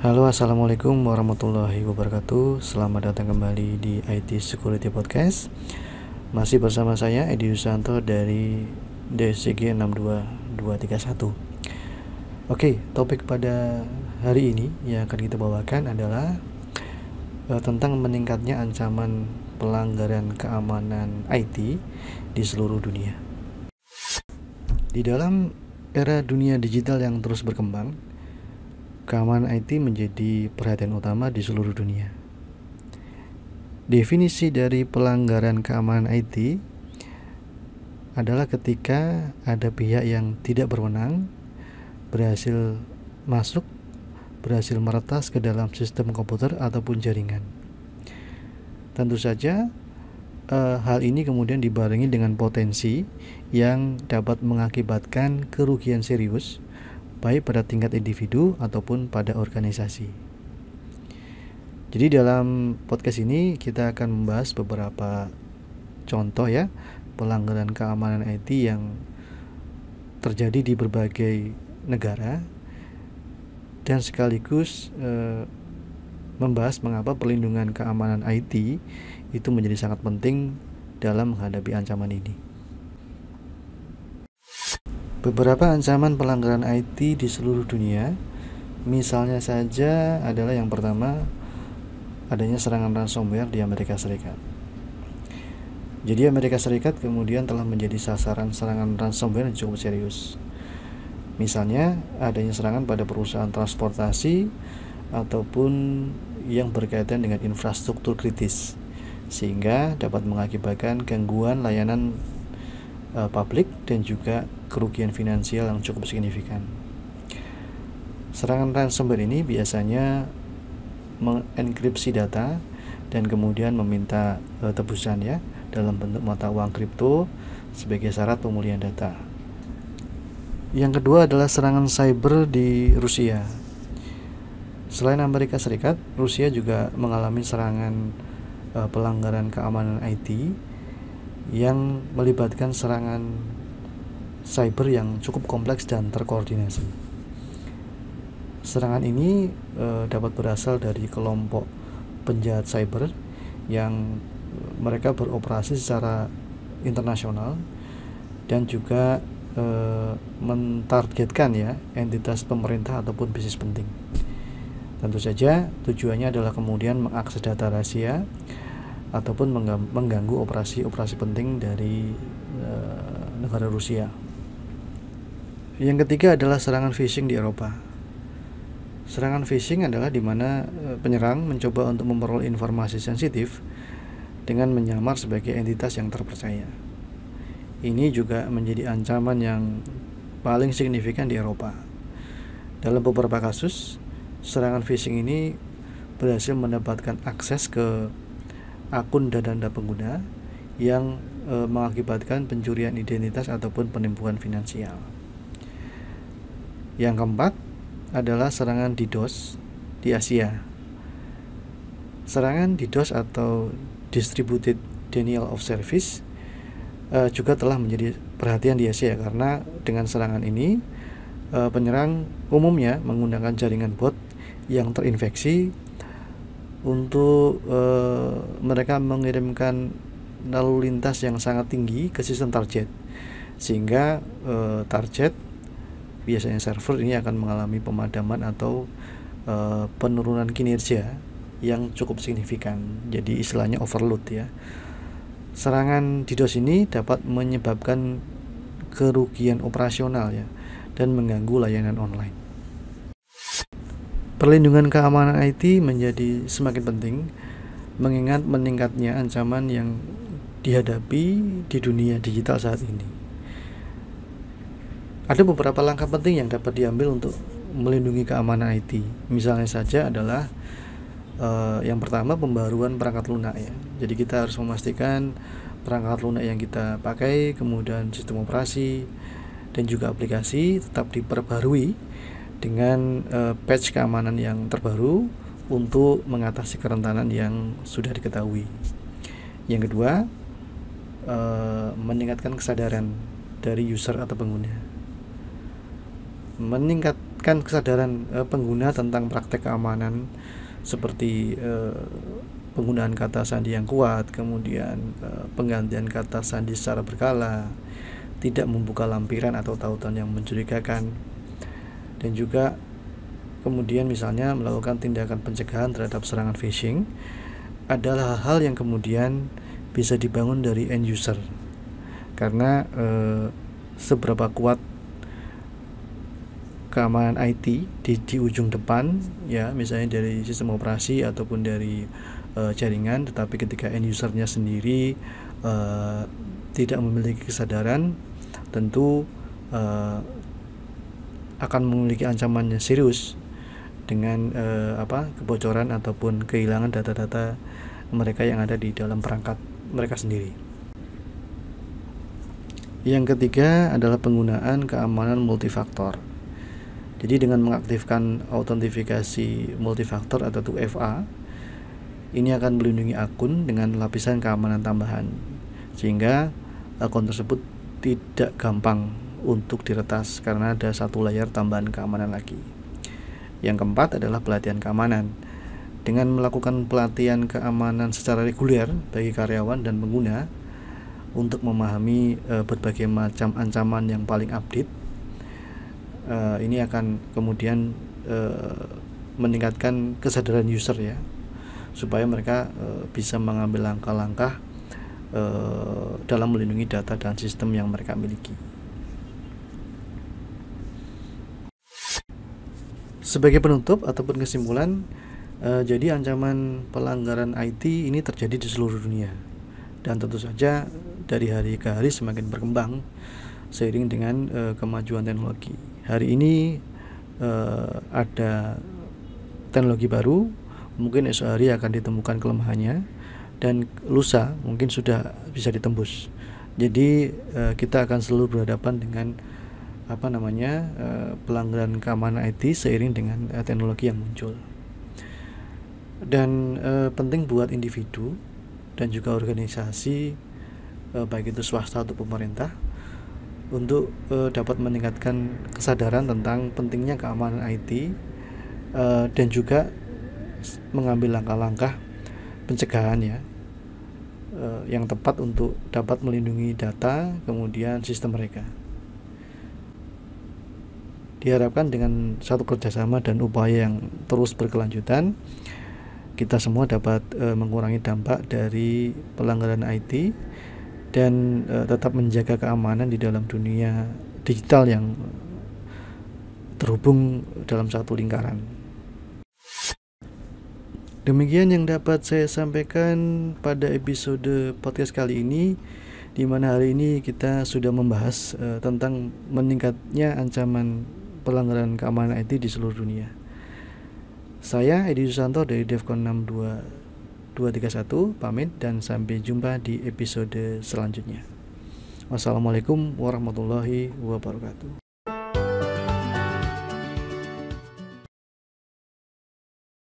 Halo, assalamualaikum warahmatullahi wabarakatuh. Selamat datang kembali di IT Security Podcast. Masih bersama saya Edi Yusanto dari DSCG 62231. Oke, topik pada hari ini yang akan kita bawakan adalah tentang meningkatnya ancaman pelanggaran keamanan IT di seluruh dunia. Di dalam era dunia digital yang terus berkembang, keamanan IT menjadi perhatian utama di seluruh dunia. Definisi dari pelanggaran keamanan IT adalah ketika ada pihak yang tidak berwenang berhasil masuk, berhasil meretas ke dalam sistem komputer ataupun jaringan. Tentu saja hal ini kemudian dibarengi dengan potensi yang dapat mengakibatkan kerugian serius baik pada tingkat individu ataupun pada organisasi. Jadi dalam podcast ini kita akan membahas beberapa contoh ya pelanggaran keamanan IT yang terjadi di berbagai negara dan sekaligus membahas mengapa perlindungan keamanan IT itu menjadi sangat penting dalam menghadapi ancaman ini. Beberapa ancaman pelanggaran IT di seluruh dunia, misalnya saja adalah yang pertama, adanya serangan ransomware di Amerika Serikat. Jadi Amerika Serikat kemudian telah menjadi sasaran serangan ransomware yang cukup serius. Misalnya adanya serangan pada perusahaan transportasi ataupun yang berkaitan dengan infrastruktur kritis, sehingga dapat mengakibatkan gangguan layanan publik dan juga kerugian finansial yang cukup signifikan. Serangan ransomware ini biasanya mengenkripsi data dan kemudian meminta tebusan ya dalam bentuk mata uang kripto sebagai syarat pemulihan data. Yang kedua adalah serangan cyber di Rusia. Selain Amerika Serikat, Rusia juga mengalami serangan pelanggaran keamanan IT yang melibatkan serangan cyber yang cukup kompleks dan terkoordinasi. Serangan ini dapat berasal dari kelompok penjahat cyber yang mereka beroperasi secara internasional dan juga mentargetkan ya entitas pemerintah ataupun bisnis penting. Tentu saja tujuannya adalah kemudian mengakses data rahasia ataupun mengganggu operasi-operasi penting dari negara Rusia. Yang ketiga adalah serangan phishing di Eropa. Serangan phishing adalah di mana penyerang mencoba untuk memperoleh informasi sensitif dengan menyamar sebagai entitas yang terpercaya. Ini juga menjadi ancaman yang paling signifikan di Eropa. Dalam beberapa kasus, serangan phishing ini berhasil mendapatkan akses ke akun dan data pengguna yang mengakibatkan pencurian identitas ataupun penipuan finansial. Yang keempat adalah serangan DDoS di Asia. Serangan DDoS atau Distributed Denial of Service juga telah menjadi perhatian di Asia karena dengan serangan ini penyerang umumnya menggunakan jaringan bot yang terinfeksi untuk mereka mengirimkan lalu lintas yang sangat tinggi ke sistem target, sehingga target biasanya server ini akan mengalami pemadaman atau penurunan kinerja yang cukup signifikan. Jadi istilahnya overload ya. Serangan DDoS ini dapat menyebabkan kerugian operasional ya dan mengganggu layanan online. Perlindungan keamanan IT menjadi semakin penting mengingat meningkatnya ancaman yang dihadapi di dunia digital saat ini. Ada beberapa langkah penting yang dapat diambil untuk melindungi keamanan IT. Misalnya saja adalah yang pertama pembaruan perangkat lunak ya. Jadi kita harus memastikan perangkat lunak yang kita pakai, kemudian sistem operasi dan juga aplikasi tetap diperbarui dengan patch keamanan yang terbaru untuk mengatasi kerentanan yang sudah diketahui. Yang kedua, meningkatkan kesadaran dari user atau pengguna. meningkatkan kesadaran pengguna tentang praktek keamanan seperti penggunaan kata sandi yang kuat, kemudian penggantian kata sandi secara berkala, tidak membuka lampiran atau tautan yang mencurigakan, dan juga kemudian misalnya melakukan tindakan pencegahan terhadap serangan phishing adalah hal yang kemudian bisa dibangun dari end user, karena seberapa kuat keamanan IT di ujung depan ya, misalnya dari sistem operasi ataupun dari jaringan, tetapi ketika end usernya sendiri tidak memiliki kesadaran, tentu akan memiliki ancaman yang serius dengan kebocoran ataupun kehilangan data-data mereka yang ada di dalam perangkat mereka sendiri. Yang ketiga adalah penggunaan keamanan multifaktor. Jadi dengan mengaktifkan autentifikasi multifaktor atau 2FA, ini akan melindungi akun dengan lapisan keamanan tambahan, sehingga akun tersebut tidak gampang untuk diretas karena ada satu layar tambahan keamanan lagi. Yang keempat adalah pelatihan keamanan. Dengan melakukan pelatihan keamanan secara reguler bagi karyawan dan pengguna untuk memahami berbagai macam ancaman yang paling update, ini akan kemudian meningkatkan kesadaran user ya, supaya mereka bisa mengambil langkah-langkah dalam melindungi data dan sistem yang mereka miliki. Sebagai penutup ataupun kesimpulan, jadi ancaman pelanggaran IT ini terjadi di seluruh dunia, dan tentu saja dari hari ke hari semakin berkembang seiring dengan kemajuan teknologi. Hari ini ada teknologi baru, mungkin esok hari akan ditemukan kelemahannya, dan lusa mungkin sudah bisa ditembus. Jadi kita akan selalu berhadapan dengan pelanggaran keamanan IT seiring dengan teknologi yang muncul. Dan penting buat individu dan juga organisasi, baik itu swasta atau pemerintah, untuk dapat meningkatkan kesadaran tentang pentingnya keamanan IT dan juga mengambil langkah-langkah pencegahan ya, yang tepat untuk dapat melindungi data kemudian sistem mereka. Diharapkan dengan satu kerjasama dan upaya yang terus berkelanjutan, kita semua dapat mengurangi dampak dari pelanggaran IT dan tetap menjaga keamanan di dalam dunia digital yang terhubung dalam satu lingkaran. Demikian yang dapat saya sampaikan pada episode podcast kali ini, di mana hari ini kita sudah membahas tentang meningkatnya ancaman pelanggaran keamanan IT di seluruh dunia. Saya Edi Susanto dari Devcon 62231 pamit dan sampai jumpa di episode selanjutnya. Wassalamualaikum warahmatullahi wabarakatuh.